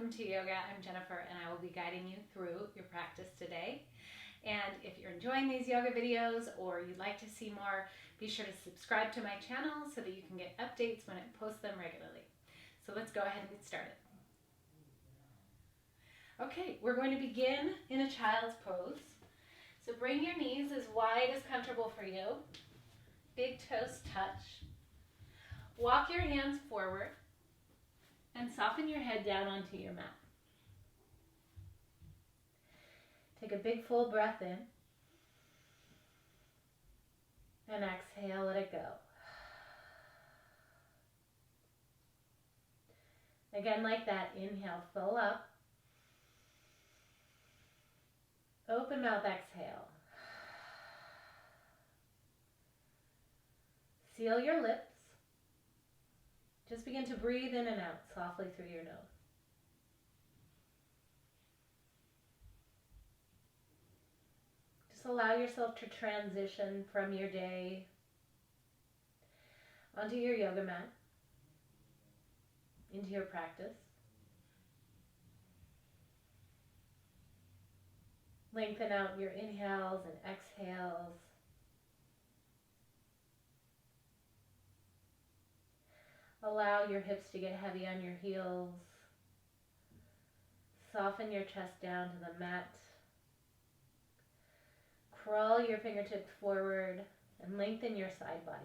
welcome to yoga. I'm Jennifer and I will be guiding you through your practice today. And if you're enjoying these yoga videos or you'd like to see more, be sure to subscribe to my channel so that you can get updates when I post them regularly. So let's go ahead and get started. Okay, we're going to begin in a child's pose. So bring your knees as wide as comfortable for you. Big toes touch. Walk your hands forward and soften your head down onto your mat. Take a big full breath in and exhale, let it go. Again, like that, inhale, fill up. Open mouth, exhale. Seal your lips. Just begin to breathe in and out softly through your nose. Just allow yourself to transition from your day onto your yoga mat, into your practice. Lengthen out your inhales and exhales. Allow your hips to get heavy on your heels. Soften your chest down to the mat. Crawl your fingertips forward and lengthen your side bodies.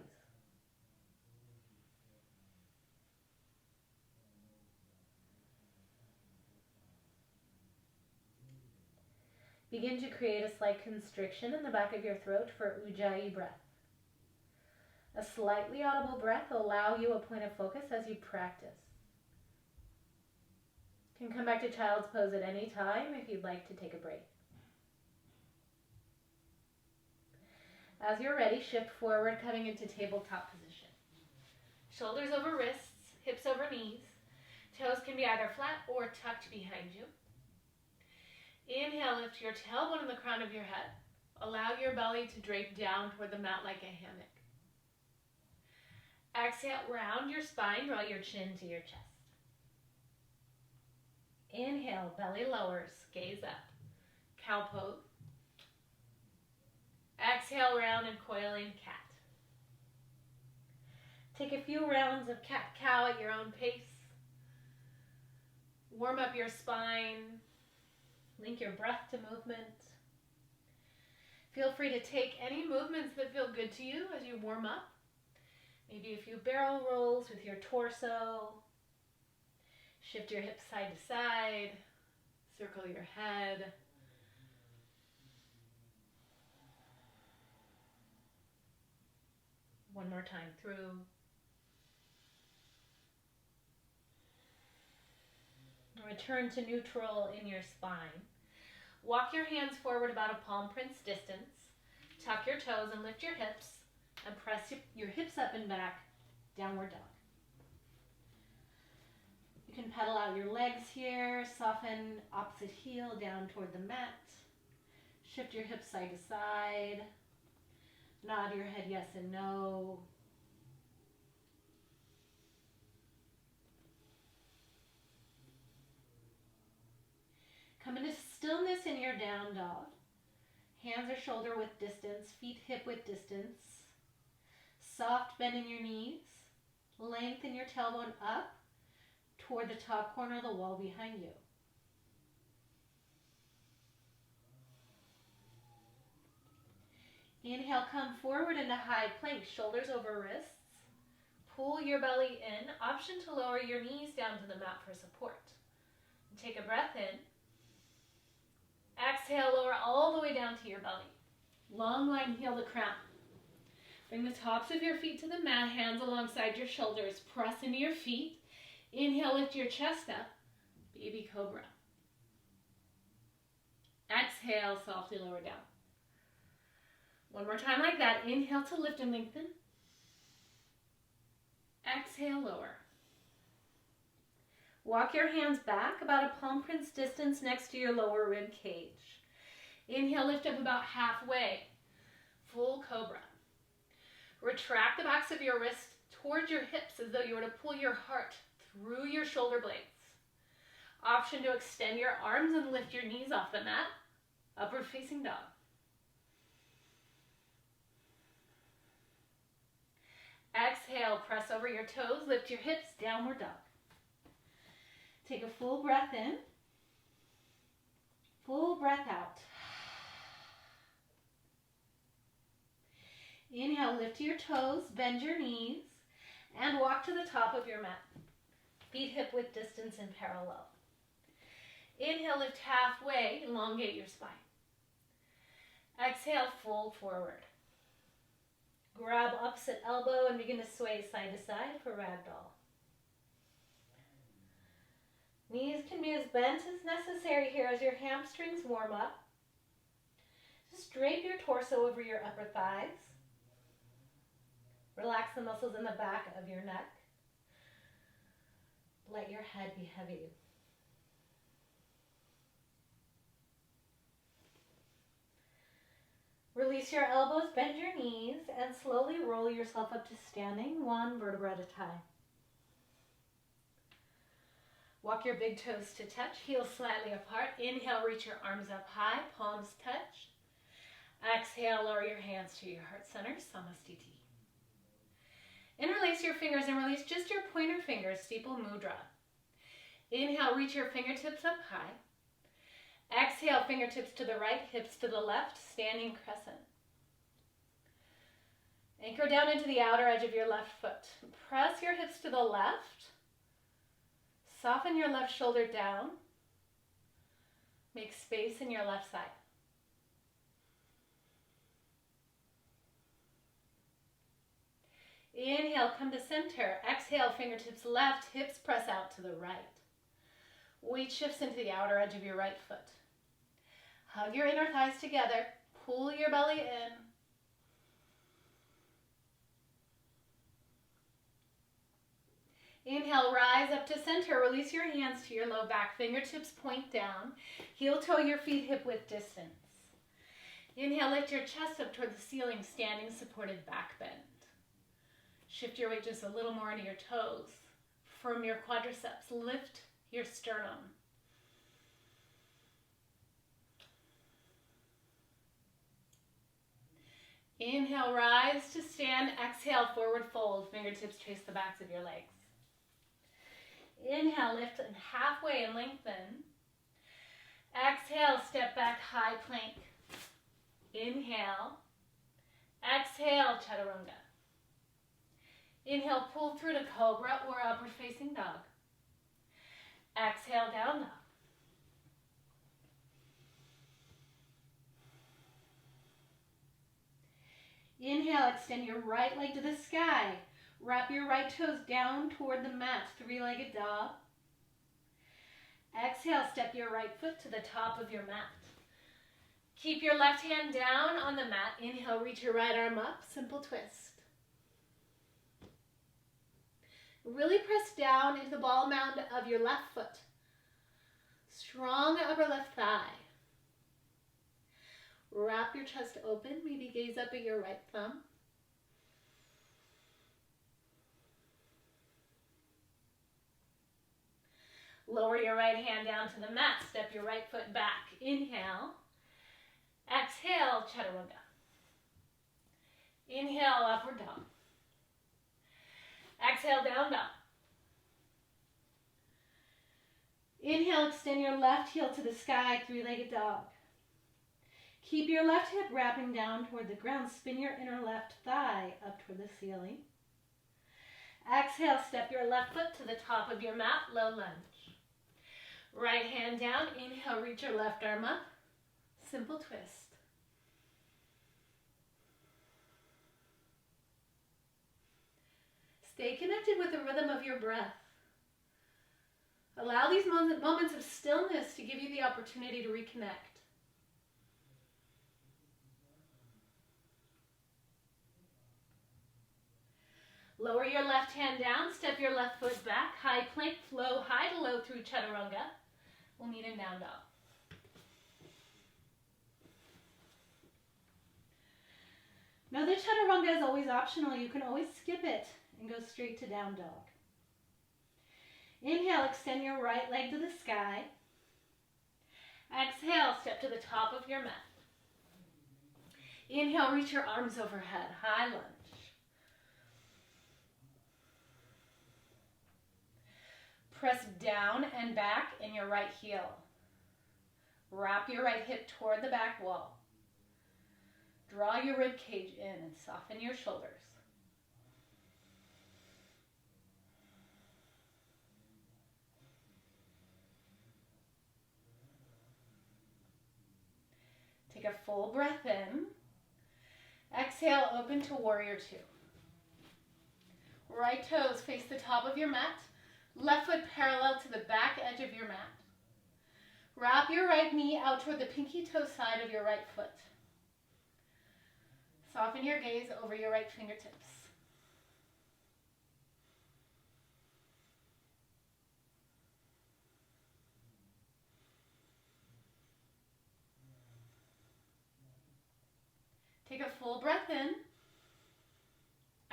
Begin to create a slight constriction in the back of your throat for Ujjayi breath. A slightly audible breath will allow you a point of focus as you practice. You can come back to child's pose at any time if you'd like to take a break. As you're ready, shift forward, coming into tabletop position. Shoulders over wrists, hips over knees. Toes can be either flat or tucked behind you. Inhale, lift your tailbone in the crown of your head. Allow your belly to drape down toward the mat like a hammock. Exhale, round your spine, draw your chin to your chest. Inhale, belly lowers, gaze up. Cow pose. Exhale, round and coiling cat. Take a few rounds of cat-cow at your own pace. Warm up your spine. Link your breath to movement. Feel free to take any movements that feel good to you as you warm up. Maybe a few barrel rolls with your torso. Shift your hips side to side. Circle your head. One more time through. Return to neutral in your spine. Walk your hands forward about a palm print's distance. Tuck your toes and lift your hips. And press your hips up and back, downward dog. You can pedal out your legs here, soften opposite heel down toward the mat. Shift your hips side to side. Nod your head yes and no. Come into stillness in your down dog. Hands are shoulder width distance, feet hip width distance. Soft bend in your knees. Lengthen your tailbone up toward the top corner of the wall behind you. Inhale, come forward into high plank, shoulders over wrists. Pull your belly in. Option to lower your knees down to the mat for support. Take a breath in. Exhale, lower all the way down to your belly. Long line, heel to crown. Bring the tops of your feet to the mat, hands alongside your shoulders. Press into your feet. Inhale, lift your chest up. Baby cobra. Exhale, softly lower down. One more time like that. Inhale to lift and lengthen. Exhale, lower. Walk your hands back about a palm print's distance next to your lower rib cage. Inhale, lift up about halfway. Full cobra. Retract the backs of your wrists towards your hips as though you were to pull your heart through your shoulder blades. Option to extend your arms and lift your knees off the mat. Upward facing dog. Exhale, press over your toes, lift your hips, downward dog. Take a full breath in, full breath out. Inhale, lift your toes, bend your knees, and walk to the top of your mat. Feet hip width distance in parallel. Inhale, lift halfway, elongate your spine. Exhale, fold forward. Grab opposite elbow and begin to sway side to side for ragdoll. Knees can be as bent as necessary here as your hamstrings warm up. Just drape your torso over your upper thighs. Relax the muscles in the back of your neck. Let your head be heavy. Release your elbows, bend your knees, and slowly roll yourself up to standing, one vertebra at a time. Walk your big toes to touch, heels slightly apart. Inhale, reach your arms up high, palms touch. Exhale, lower your hands to your heart center, Samastiti. Interlace your fingers and release just your pointer fingers, steeple mudra. Inhale, reach your fingertips up high. Exhale, fingertips to the right, hips to the left, standing crescent. Anchor down into the outer edge of your left foot. Press your hips to the left. Soften your left shoulder down. Make space in your left side. Inhale, come to center. Exhale, fingertips left, hips press out to the right. Weight shifts into the outer edge of your right foot. Hug your inner thighs together. Pull your belly in. Inhale, rise up to center. Release your hands to your low back. Fingertips point down. Heel toe your feet hip width distance. Inhale, lift your chest up toward the ceiling, standing supported back bend. Shift your weight just a little more into your toes. Firm your quadriceps. Lift your sternum. Inhale, rise to stand. Exhale, forward fold. Fingertips trace the backs of your legs. Inhale, lift and halfway and lengthen. Exhale, step back, high plank. Inhale. Exhale, chaturanga. Inhale, pull through to cobra or upward facing dog. Exhale, down dog. Inhale, extend your right leg to the sky. Wrap your right toes down toward the mat, three-legged dog. Exhale, step your right foot to the top of your mat. Keep your left hand down on the mat. Inhale, reach your right arm up, simple twist. Really press down into the ball mound of your left foot. Strong upper left thigh. Wrap your chest open, maybe gaze up at your right thumb. Lower your right hand down to the mat, step your right foot back. Inhale. Exhale, chaturanga. Inhale, upward dog. Exhale, down dog. Inhale, extend your left heel to the sky, three-legged dog. Keep your left hip wrapping down toward the ground. Spin your inner left thigh up toward the ceiling. Exhale, step your left foot to the top of your mat, low lunge. Right hand down, inhale, reach your left arm up, simple twist. Stay connected with the rhythm of your breath. Allow these moments of stillness to give you the opportunity to reconnect. Lower your left hand down, step your left foot back, high plank, flow high to low through chaturanga. We'll meet in down dog. Now the chaturanga is always optional. You can always skip it and go straight to down dog. Inhale, extend your right leg to the sky. Exhale, step to the top of your mat. Inhale, reach your arms overhead, high lunge. Press down and back in your right heel. Wrap your right hip toward the back wall. Draw your rib cage in and soften your shoulders. Take a full breath in. Exhale, open to warrior two. Right toes face the top of your mat. Left foot parallel to the back edge of your mat. Wrap your right knee out toward the pinky toe side of your right foot. Soften your gaze over your right fingertips. Take a full breath in.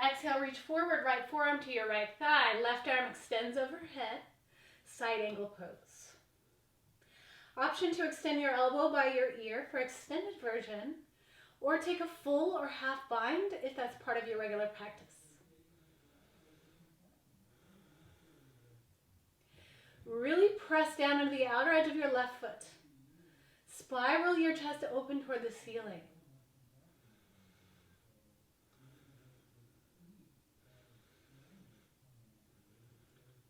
Exhale, reach forward, right forearm to your right thigh. Left arm extends overhead. Side angle pose. Option to extend your elbow by your ear for extended version, or take a full or half bind if that's part of your regular practice. Really press down into the outer edge of your left foot. Spiral your chest open toward the ceiling.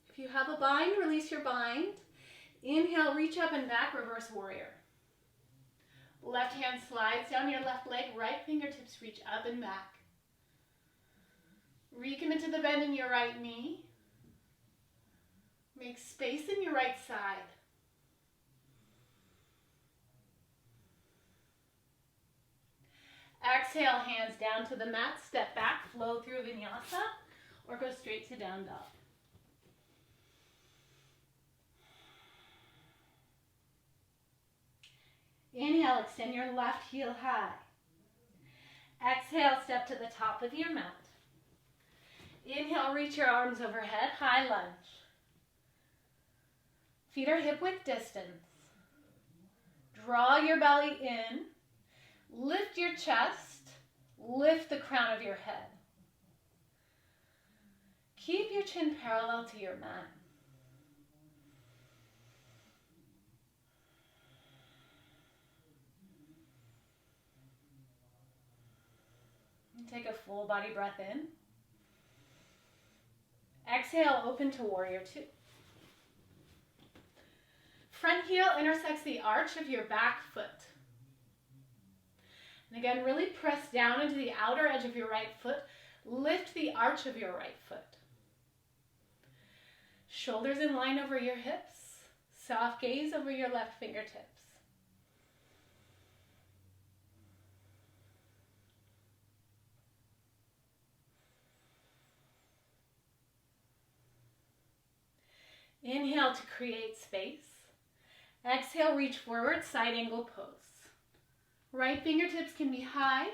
If you have a bind, release your bind. Inhale, reach up and back, reverse warrior. Left hand slides down your left leg, right fingertips reach up and back. Recommit to the bend in your right knee. Make space in your right side. Exhale, hands down to the mat, step back, flow through vinyasa, or go straight to down dog. Inhale, extend your left heel high. Exhale, step to the top of your mat. Inhale, reach your arms overhead, high lunge. Feet are hip width distance. Draw your belly in. Lift your chest. Lift the crown of your head. Keep your chin parallel to your mat. Take a full body breath in. Exhale, open to warrior two. Front heel intersects the arch of your back foot. And again, really press down into the outer edge of your right foot. Lift the arch of your right foot. Shoulders in line over your hips. Soft gaze over your left fingertips. Inhale to create space. Exhale, reach forward, side angle pose. Right fingertips can be high.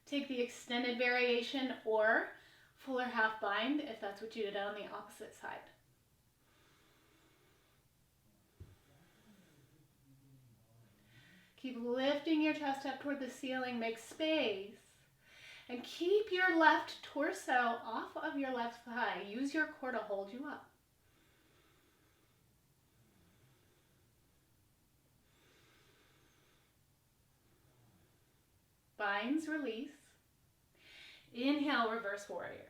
Take the extended variation or full or half bind if that's what you did on the opposite side. Keep lifting your chest up toward the ceiling, make space. And keep your left torso off of your left thigh. Use your core to hold you up. Binds, release. Inhale, reverse warrior.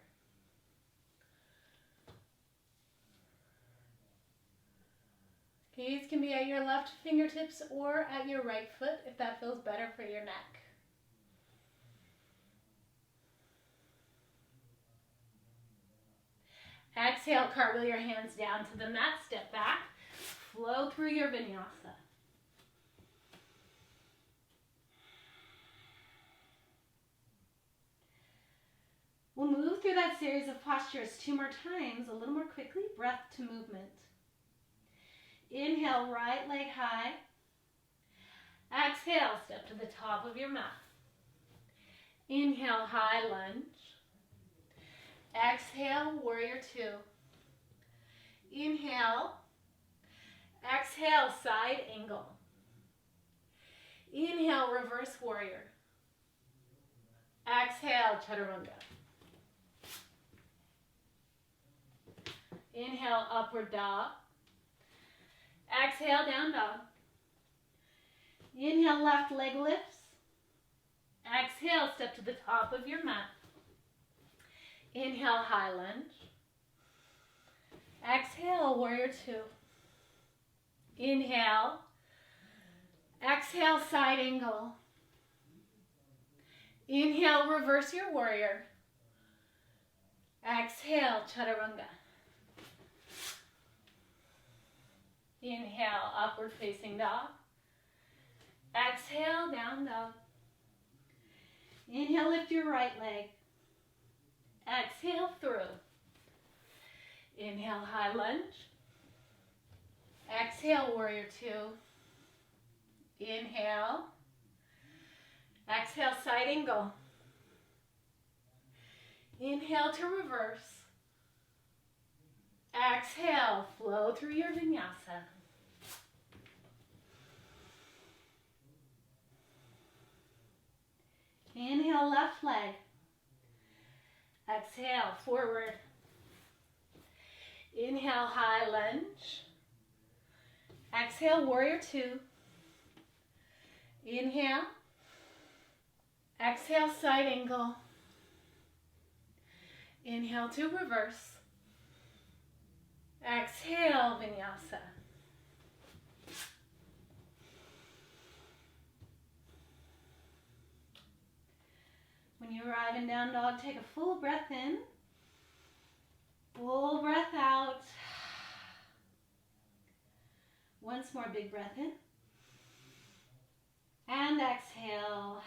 Gaze can be at your left fingertips or at your right foot if that feels better for your neck. Exhale, cartwheel your hands down to the mat, step back, flow through your vinyasa. We'll move through that series of postures 2 more times, a little more quickly, breath to movement. Inhale, right leg high. Exhale, step to the top of your mat. Inhale, high lunge. Exhale, warrior two. Inhale. Exhale, side angle. Inhale, reverse warrior. Exhale, chaturanga. Inhale, upward dog. Exhale, down dog. Inhale, left leg lifts. Exhale, step to the top of your mat. Inhale, high lunge. Exhale, warrior two. Inhale. Exhale, side angle. Inhale, reverse your warrior. Exhale, chaturanga. Inhale, upward facing dog. Exhale, down dog. Inhale, lift your right leg. Exhale, through. Inhale, high lunge. Exhale, warrior two. Inhale. Exhale, side angle. Inhale to reverse. Exhale, flow through your vinyasa. Inhale, left leg. Exhale, forward. Inhale, high lunge. Exhale, warrior two. Inhale. Exhale, side angle. Inhale to reverse. Exhale, vinyasa. When you arrive in down dog, take a full breath in. Full breath out. Once more, big breath in. And exhale.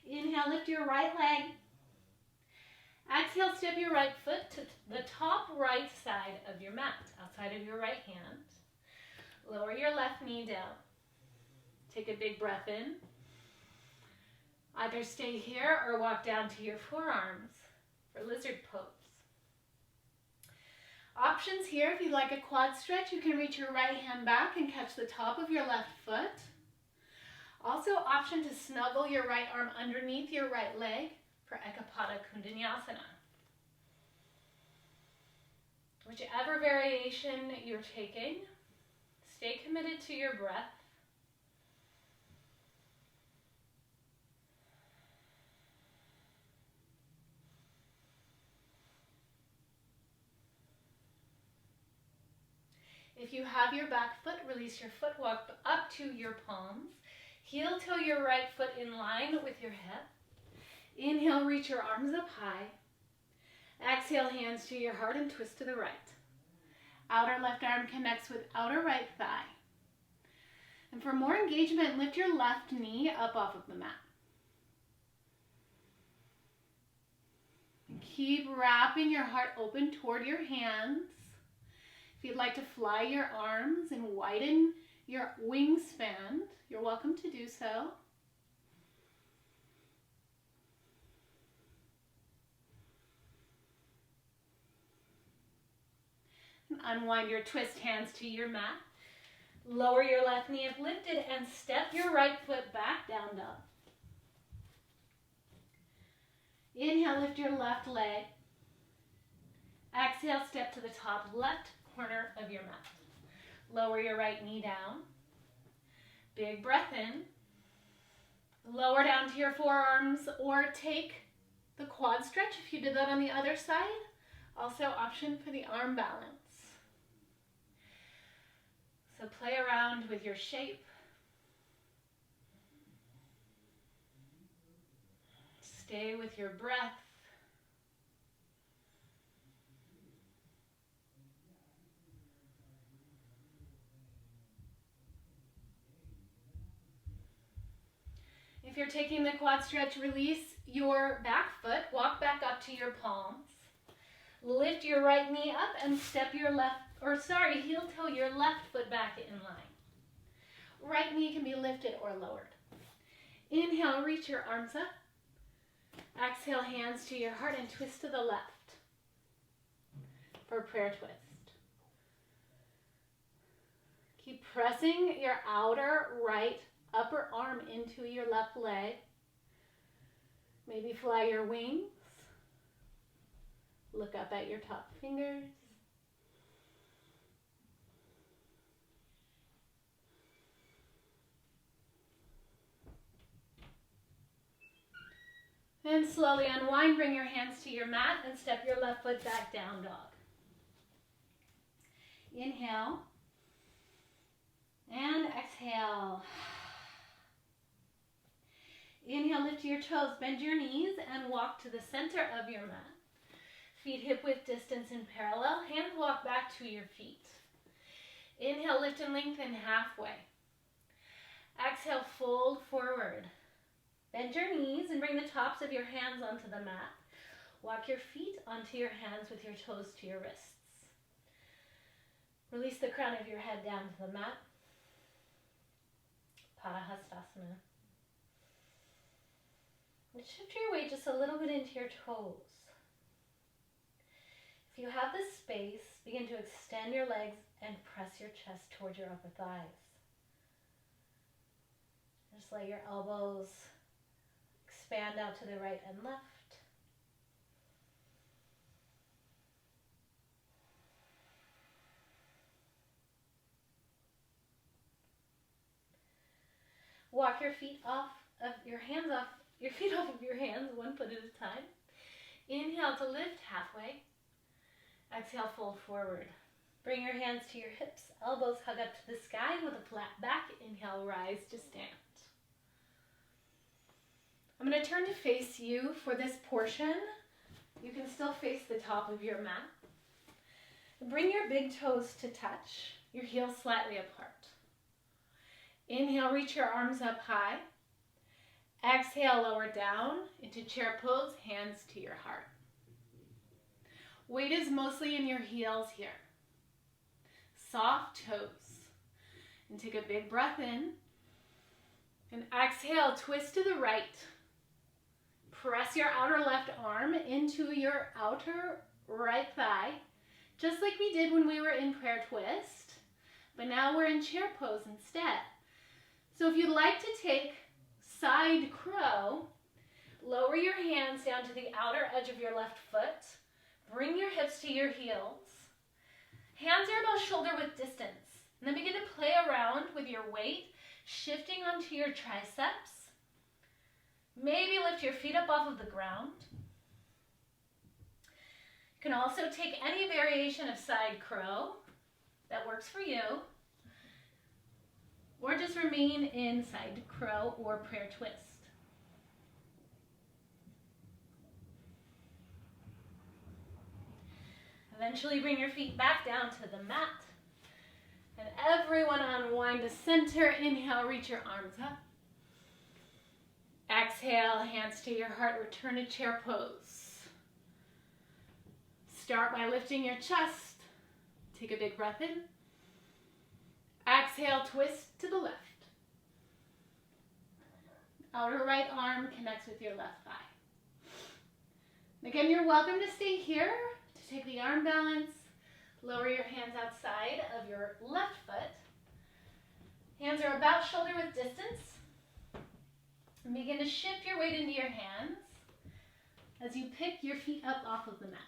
Inhale, lift your right leg. Exhale, step your right foot to the top right side of your mat, outside of your right hand. Lower your left knee down. Take a big breath in. Either stay here or walk down to your forearms for lizard pose. Options here, if you'd like a quad stretch, you can reach your right hand back and catch the top of your left foot. Also, option to snuggle your right arm underneath your right leg for Ekapada Kundanyasana. Whichever variation you're taking, stay committed to your breath. If you have your back foot, release your foot, walk up to your palms. Heel toe your right foot in line with your hip. Inhale, reach your arms up high. Exhale, hands to your heart and twist to the right. Outer left arm connects with outer right thigh. And for more engagement, lift your left knee up off of the mat. Keep wrapping your heart open toward your hands. If you'd like to fly your arms and widen your wingspan, you're welcome to do so. And unwind your twist hands to your mat. Lower your left knee if lifted and step your right foot back, down dog. Inhale, lift your left leg. Exhale, step to the top left corner of your mat. Lower your right knee down. Big breath in. Lower down to your forearms or take the quad stretch if you did that on the other side. Also option for the arm balance. So play around with your shape. Stay with your breath. If you're taking the quad stretch, release your back foot, walk back up to your palms. Lift your right knee up and step your heel toe your left foot back in line. Right knee can be lifted or lowered. Inhale, reach your arms up. Exhale, hands to your heart and twist to the left. for prayer twist. Keep pressing your outer right upper arm into your left leg. Maybe fly your wings. Look up at your top fingers. And slowly unwind, bring your hands to your mat and step your left foot back, down dog. Inhale and exhale. Inhale, lift your toes, bend your knees and walk to the center of your mat. Feet hip width distance in parallel, hands walk back to your feet. Inhale, lift and lengthen halfway. Exhale, fold forward. Bend your knees and bring the tops of your hands onto the mat. Walk your feet onto your hands with your toes to your wrists. Release the crown of your head down to the mat. Padahastasana. And shift your weight just a little bit into your toes. If you have the space, begin to extend your legs and press your chest towards your upper thighs. Just let your elbows expand out to the right and left. Walk your feet off of your hands off your feet off of your hands, one foot at a time. Inhale to lift halfway. Exhale, fold forward. Bring your hands to your hips, elbows hug up to the sky with a flat back. Inhale, rise to stand. I'm going to turn to face you for this portion. You can still face the top of your mat. Bring your big toes to touch, your heels slightly apart. Inhale, reach your arms up high. Exhale, lower down into chair pose, hands to your heart. Weight is mostly in your heels here. Soft toes. And take a big breath in. And exhale, twist to the right. Press your outer left arm into your outer right thigh, just like we did when we were in prayer twist, but now we're in chair pose instead. So if you'd like to take side crow, lower your hands down to the outer edge of your left foot, bring your hips to your heels, hands are about shoulder width distance, and then begin to play around with your weight, shifting onto your triceps. Maybe lift your feet up off of the ground. You can also take any variation of side crow that works for you, or just remain in side crow or prayer twist. Eventually bring your feet back down to the mat. And everyone unwind to center. Inhale, reach your arms up. Exhale, hands to your heart, return to chair pose. Start by lifting your chest. Take a big breath in. Exhale, twist to the left. Outer right arm connects with your left thigh. Again, you're welcome to stay here to take the arm balance. Lower your hands outside of your left foot. Hands are about shoulder width distance. And begin to shift your weight into your hands as you pick your feet up off of the mat.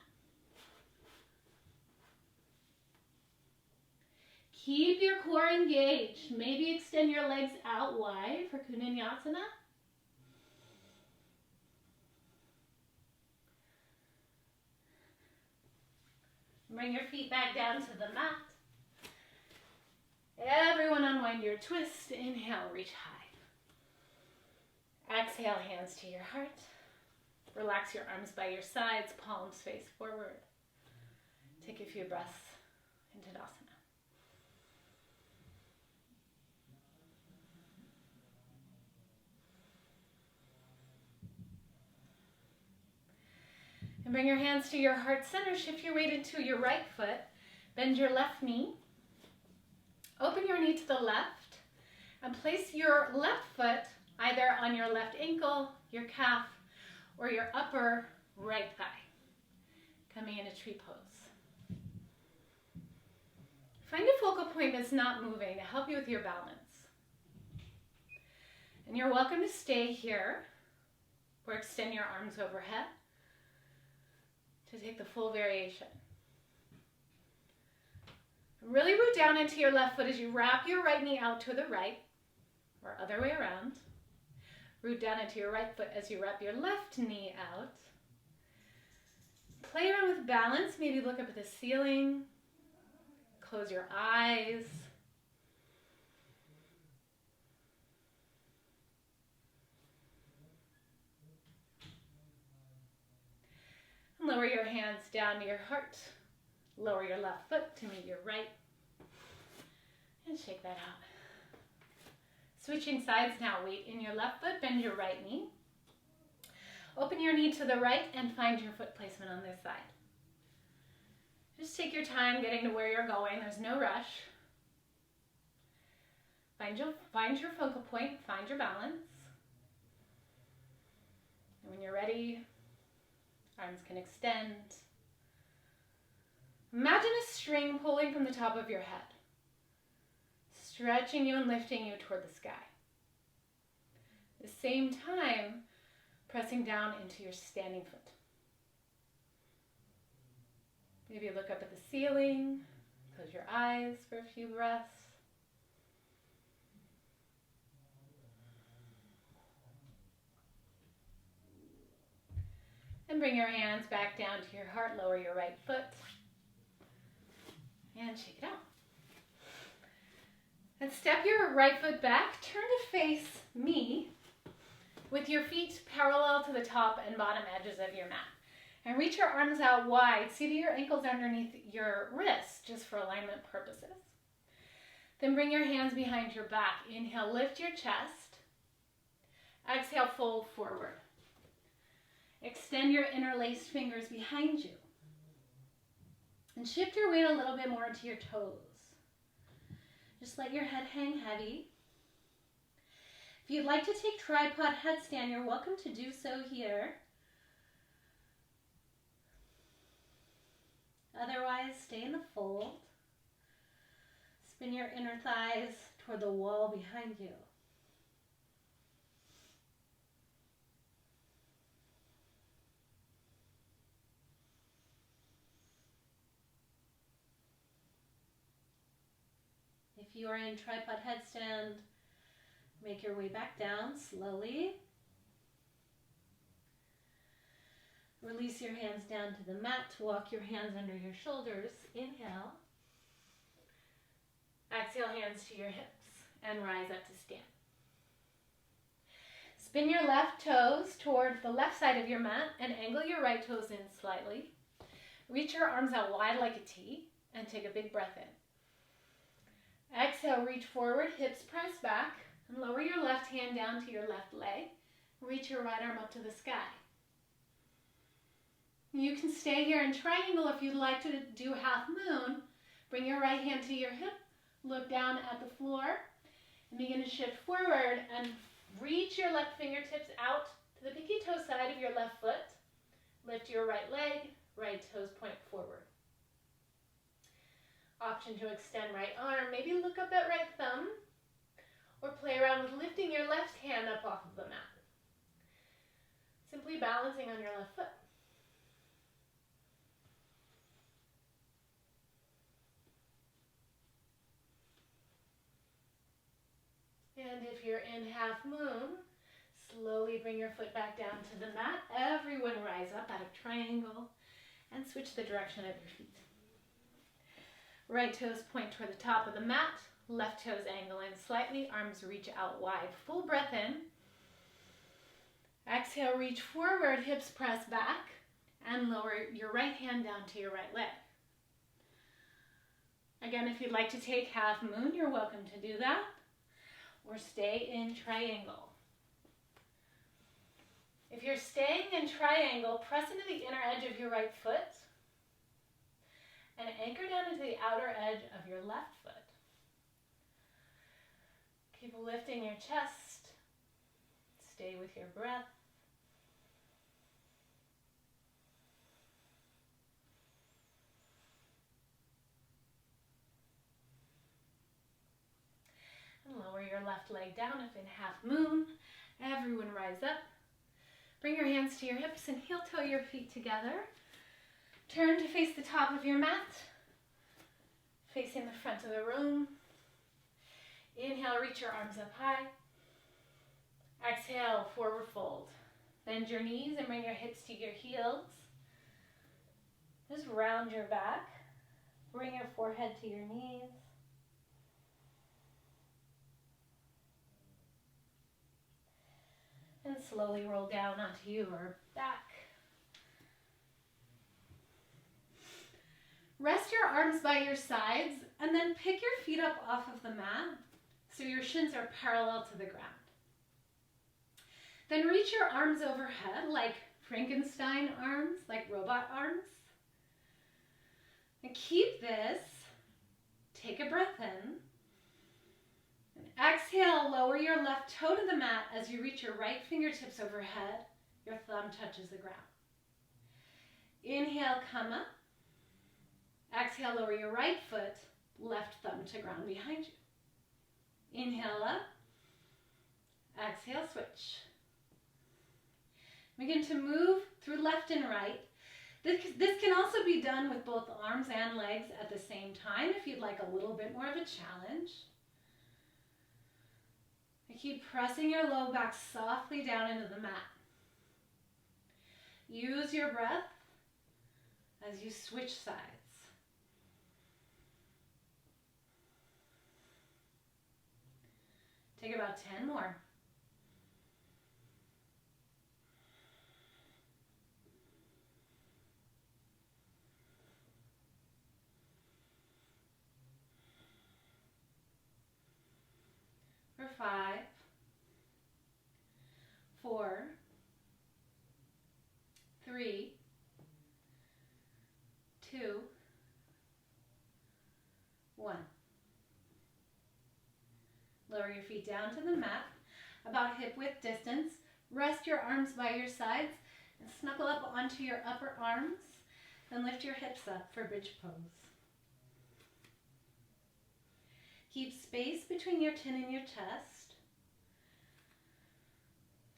Keep your core engaged. Maybe extend your legs out wide for Kundinyasana. Bring your feet back down to the mat. Everyone unwind your twist. Inhale, reach high. Exhale, hands to your heart. Relax your arms by your sides, palms face forward. Take a few breaths into Tadasana. And bring your hands to your heart center. Shift your weight into your right foot. Bend your left knee. Open your knee to the left. And place your left foot either on your left ankle, your calf, or your upper right thigh. Coming into tree pose. Find a focal point that's not moving to help you with your balance. And you're welcome to stay here or extend your arms overhead to take the full variation. Really root down into your left foot as you wrap your right knee out to the right, or other way around. Root down into your right foot as you wrap your left knee out. Play around with balance. Maybe look up at the ceiling. Close your eyes. And lower your hands down to your heart. Lower your left foot to meet your right. And shake that out. Switching sides now. Weight in your left foot, bend your right knee. Open your knee to the right and find your foot placement on this side. Just take your time getting to where you're going. There's no rush. Find your focal point, find your balance. And when you're ready, arms can extend. Imagine a string pulling from the top of your head, stretching you and lifting you toward the sky. At the same time, pressing down into your standing foot. Maybe look up at the ceiling, close your eyes for a few breaths. And bring your hands back down to your heart, lower your right foot, and shake it out. And step your right foot back, turn to face me with your feet parallel to the top and bottom edges of your mat. And reach your arms out wide. See that your ankles are underneath your wrists, just for alignment purposes. Then bring your hands behind your back. Inhale, lift your chest. Exhale, fold forward. Extend your interlaced fingers behind you. And shift your weight a little bit more into your toes. Just let your head hang heavy. If you'd like to take tripod headstand, you're welcome to do so here. Otherwise, stay in the fold. Spin your inner thighs toward the wall behind you. If you are in tripod headstand, make your way back down slowly. Release your hands down to the mat to walk your hands under your shoulders. Inhale. Exhale, hands to your hips and rise up to stand. Spin your left toes toward the left side of your mat and angle your right toes in slightly. Reach your arms out wide like a T and take a big breath in. Exhale, reach forward, hips press back, and lower your left hand down to your left leg. Reach your right arm up to the sky. You can stay here in triangle if you'd like to do half moon. Bring your right hand to your hip, look down at the floor, and begin to shift forward and reach your left fingertips out to the pinky toe side of your left foot. Lift your right leg, right toes point forward. Option to extend right arm, maybe look up at right thumb, or play around with lifting your left hand up off of the mat. Simply balancing on your left foot. And if you're in half moon, slowly bring your foot back down to the mat. Everyone rise up out of triangle and switch the direction of your feet. Right toes point toward the top of the mat. Left toes angle in slightly. Arms reach out wide. Full breath in. Exhale, reach forward. Hips press back. And lower your right hand down to your right leg. Again, if you'd like to take half moon, you're welcome to do that. Or stay in triangle. If you're staying in triangle, press into the inner edge of your right foot and anchor down into the outer edge of your left foot. Keep lifting your chest. Stay with your breath. And lower your left leg down if in half moon. Everyone rise up. Bring your hands to your hips and heel toe your feet together. Turn to face the top of your mat, facing the front of the room. Inhale, reach your arms up high. Exhale, forward fold. Bend your knees and bring your hips to your heels. Just round your back. Bring your forehead to your knees. And slowly roll down onto your back. Rest your arms by your sides and then pick your feet up off of the mat so your shins are parallel to the ground. Then reach your arms overhead like Frankenstein arms, like robot arms. And keep this. Take a breath in. And exhale, lower your left toe to the mat as you reach your right fingertips overhead. Your thumb touches the ground. Inhale, come up. Exhale, lower your right foot, left thumb to ground behind you. Inhale up. Exhale, switch. Begin to move through left and right. This can also be done with both arms and legs at the same time if you'd like a little bit more of a challenge. And keep pressing your low back softly down into the mat. Use your breath as you switch sides. Take about 10 more. For 5, 4, 3, 2, 1. Lower your feet down to the mat, about hip width distance. Rest your arms by your sides and snuggle up onto your upper arms. Then lift your hips up for bridge pose. Keep space between your chin and your chest.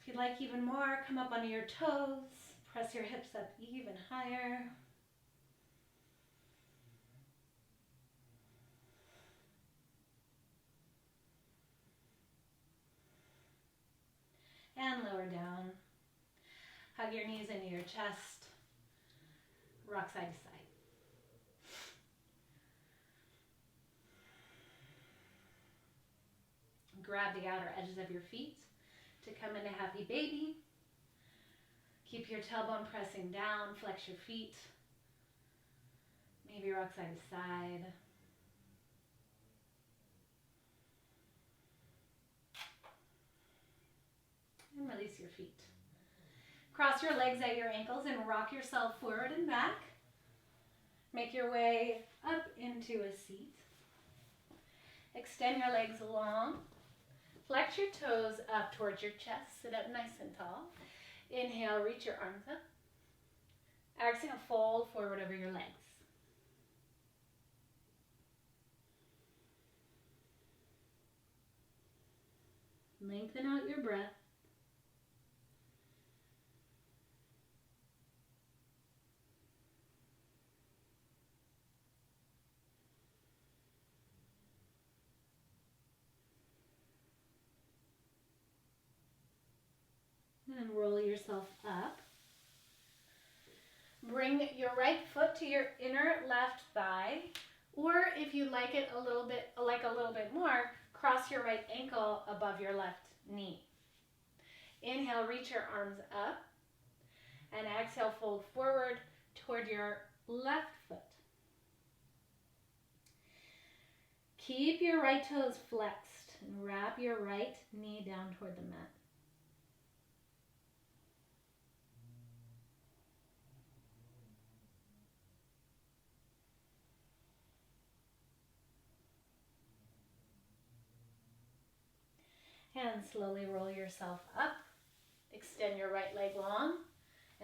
If you'd like even more, come up onto your toes. Press your hips up even higher. And lower down. Hug your knees into your chest. Rock side to side. Grab the outer edges of your feet to come into happy baby. Keep your tailbone pressing down. Flex your feet. Maybe rock side to side. And release your feet. Cross your legs at your ankles and rock yourself forward and back. Make your way up into a seat. Extend your legs long. Flex your toes up towards your chest. Sit up nice and tall. Inhale, reach your arms up. Exhale, fold forward over your legs. Lengthen out your breath. And roll yourself up. Bring your right foot to your inner left thigh, or if you like it a little bit more, cross your right ankle above your left knee. Inhale, reach your arms up, and exhale, fold forward toward your left foot. Keep your right toes flexed and wrap your right knee down toward the mat. And slowly roll yourself up. Extend your right leg long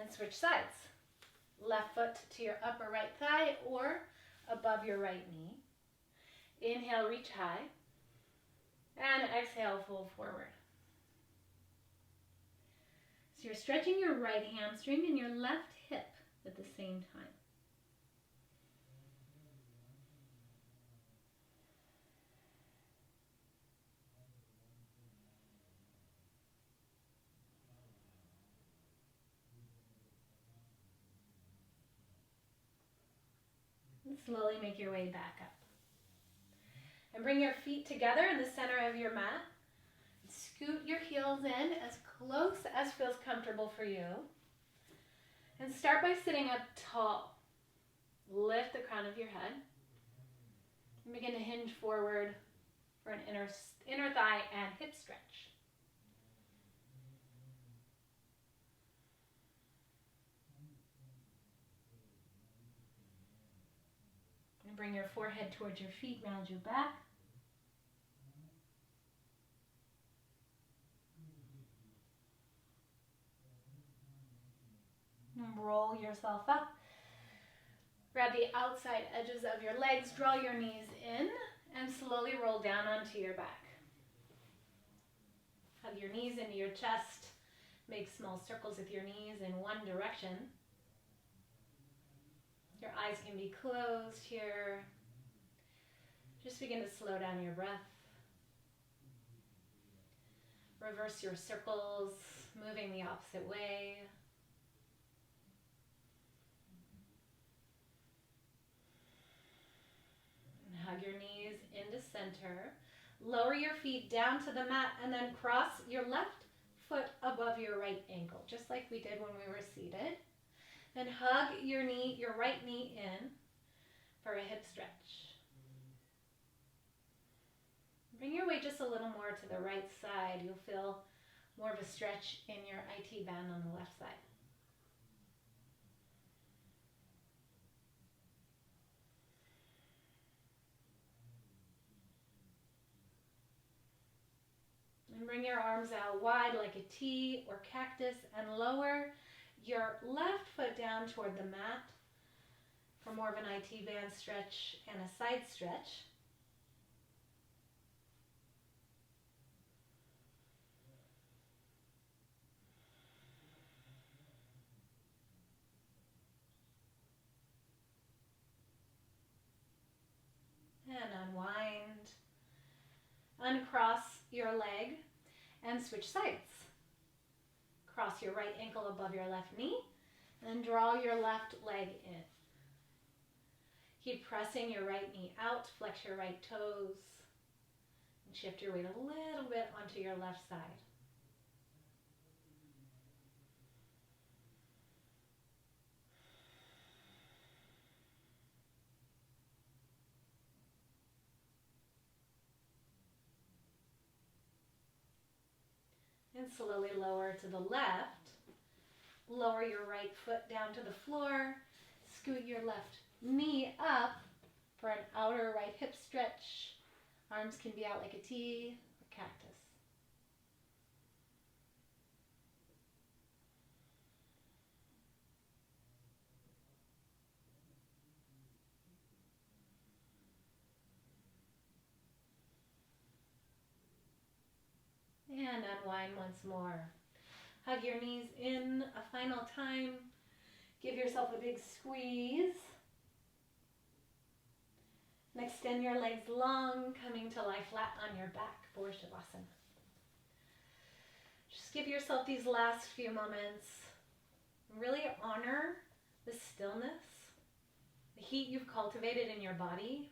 and switch sides. Left foot to your upper right thigh or above your right knee. Inhale, reach high. And exhale, fold forward. So you're stretching your right hamstring and your left hip at the same time. And slowly make your way back up. And bring your feet together in the center of your mat. Scoot your heels in as close as feels comfortable for you. And start by sitting up tall. Lift the crown of your head. And begin to hinge forward for an inner thigh and hip stretch. And bring your forehead towards your feet, round you back. And roll yourself up. Grab the outside edges of your legs, draw your knees in, and slowly roll down onto your back. Hug your knees into your chest. Make small circles with your knees in one direction. Your eyes can be closed here. Just begin to slow down your breath. Reverse your circles, moving the opposite way. And hug your knees into center. Lower your feet down to the mat and then cross your left foot above your right ankle, just like we did when we were seated. Then hug your right knee in for a hip stretch. Bring your weight just a little more to the right side. You'll feel more of a stretch in your IT band on the left side. And bring your arms out wide like a T or cactus and lower your left foot down toward the mat for more of an IT band stretch and a side stretch. And unwind. Uncross your leg and switch sides. Cross your right ankle above your left knee and draw your left leg in. Keep pressing your right knee out, flex your right toes, and shift your weight a little bit onto your left side. And slowly lower to the left. Lower your right foot down to the floor. Scoot your left knee up for an outer right hip stretch. Arms can be out like a T or cactus. And unwind once more. Hug your knees in a final time. Give yourself a big squeeze. And extend your legs long, coming to lie flat on your back for Shavasana. Just give yourself these last few moments. Really honor the stillness, the heat you've cultivated in your body.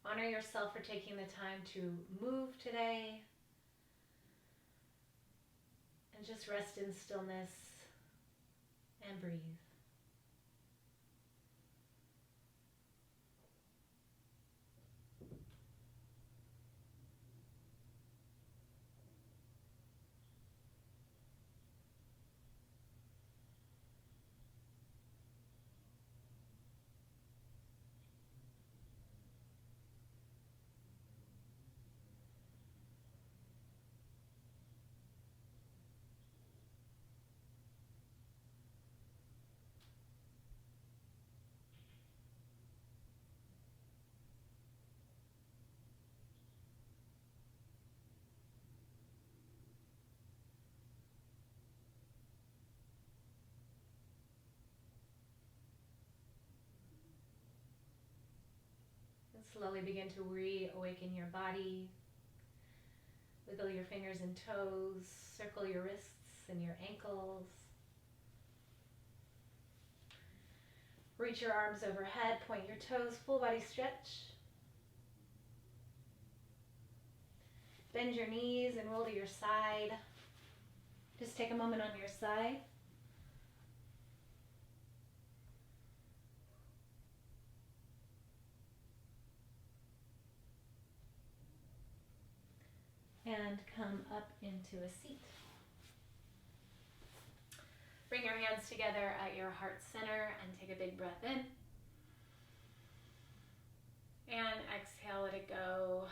Honor yourself for taking the time to move today. And just rest in stillness and breathe. Slowly begin to reawaken your body. Wiggle your fingers and toes. Circle your wrists and your ankles. Reach your arms overhead. Point your toes. Full body stretch. Bend your knees and roll to your side. Just take a moment on your side. And come up into a seat. Bring your hands together at your heart center and take a big breath in. And exhale, let it go.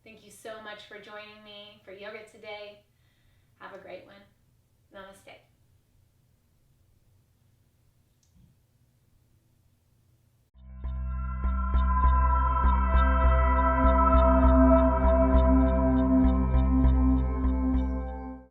Thank you so much for joining me for yoga today. Have a great one. Namaste.